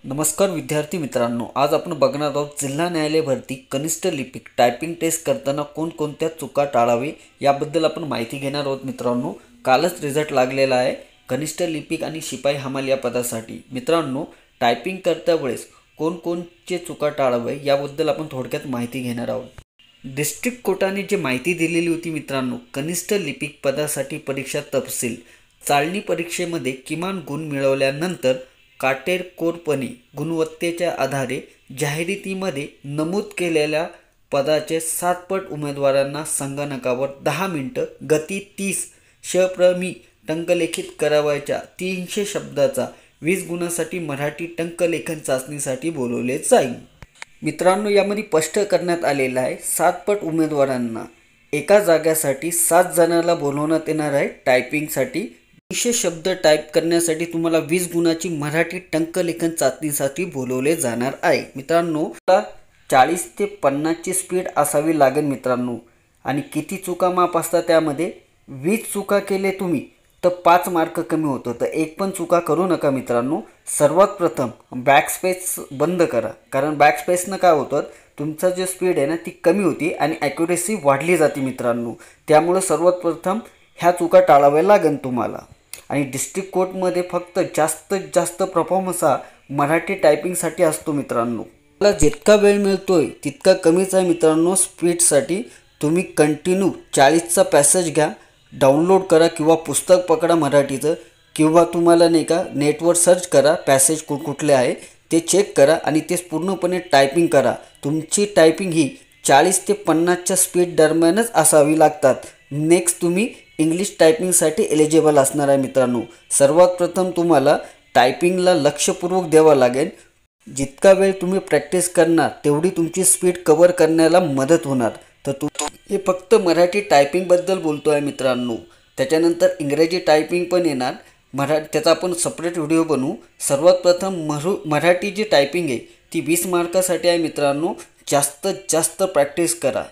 नमस्कार विद्यार्थी मित्रांनो, आज आपण बघणार आहोत जिल्हा न्यायालय भरती कनिष्ठ लिपिक टायपिंग टेस्ट करताना कोणकोणत्या चुका टाळावे याबद्दल आपण माहिती घेणार आहोत मित्रांनो। कालच रिझल्ट लागलेला आहे कनिष्ठ लिपिक आणि शिपाई हमाल या पदासाठी। मित्रांनो, टायपिंग करता वेळेस कोणकोणते चुका टाळावे याबद्दल आपण थोडक्यात माहिती घेणार आहोत। डिस्ट्रिक्ट कोर्टाने जी माहिती दिलेली होती मित्रांनो, कनिष्ठ लिपिक पदासाठी परीक्षा तपशील चाळणी परीक्षेमध्ये किमान गुण मिळवल्यानंतर काटेकोरपणे गुणवत्तेच्या आधारे जाहिरातीमध्ये नमूद केलेल्या पदाचे 7 पट उमेदवारांना संगणकावर 10 मिनिटं गती 30 शप्रमी टंकलेखित करावयाच्या 300 शब्दाचा 20 गुणांसाठी मराठी टंकलेखन चाचणीसाठी बोलवले जाईल। मित्रांनो, यामध्ये स्पष्ट करण्यात आलेलं आहे 7 पट उमेदवारांना एका जाग्यासाठी 7 जणांना बोलवण्यात येणार आहे। टायपिंगसाठी 300 शब्द टाईप करण्यासाठी तुम्हाला 20 गुणाची मराठी टंकलेखन चाचणीसाठी बोलवले जाणार आहे। मित्रांनो, 40 ते 50 ची स्पीड असावी लागेल मित्रांनो। आणि किती चुका माफ असतात त्यामध्ये 20 चुका केले तुम्ही तर 5 मार्क कमी होतो, तर एक पण चुका करू नका मित्रांनो। सर्वात प्रथम बॅकस्पेस बंद करा, कारण बॅकस्पेसनं काय होतं तुमचा जो स्पीड आहे ना ती कमी होती आणि ॲक्युरेसी वाढली जाते मित्रांनो। त्यामुळे सर्वात प्रथम ह्या चुका टाळाव्या लागेल तुम्हाला। आणि डिस्ट्रिक्ट कोर्टमध्ये फक्त जास्तीत जास्त परफॉर्मन्स हा मराठी टायपिंगसाठी असतो मित्रांनो। मला जितका वेळ मिळतोय तितका कमीच आहे मित्रांनो। स्पीडसाठी तुम्ही कंटिन्यू 40चा पॅसेज घ्या, डाउनलोड करा किंवा पुस्तक पकडा मराठीचं, किंवा तुम्हाला नाही का नेटवर सर्च करा पॅसेज कुठले आहे ते चेक करा आणि ते पूर्णपणे टायपिंग करा। तुमची टायपिंग ही 40 ते 50च्या स्पीड दरम्यानच असावी लागतात। नेक्स्ट तुम्ही इंग्लिश टायपिंगसाठी एलिजिबल असणार आहे मित्रांनो। सर्वात प्रथम तुम्हाला टायपिंगला लक्षपूर्वक द्यावं लागेल। जितका वेळ तुम्ही प्रॅक्टिस करणार तेवढी तुमची स्पीड कव्हर करण्याला मदत होणार। तर हे फक्त मराठी टायपिंगबद्दल बोलतो आहे मित्रांनो। त्याच्यानंतर इंग्रजी टायपिंग पण येणार, त्याचा आपण सेपरेट व्हिडिओ बनवू। सर्वात प्रथम मराठी जी टायपिंग आहे ती 20 मार्कासाठी आहे मित्रांनो। जास्तीत जास्त प्रॅक्टिस करा।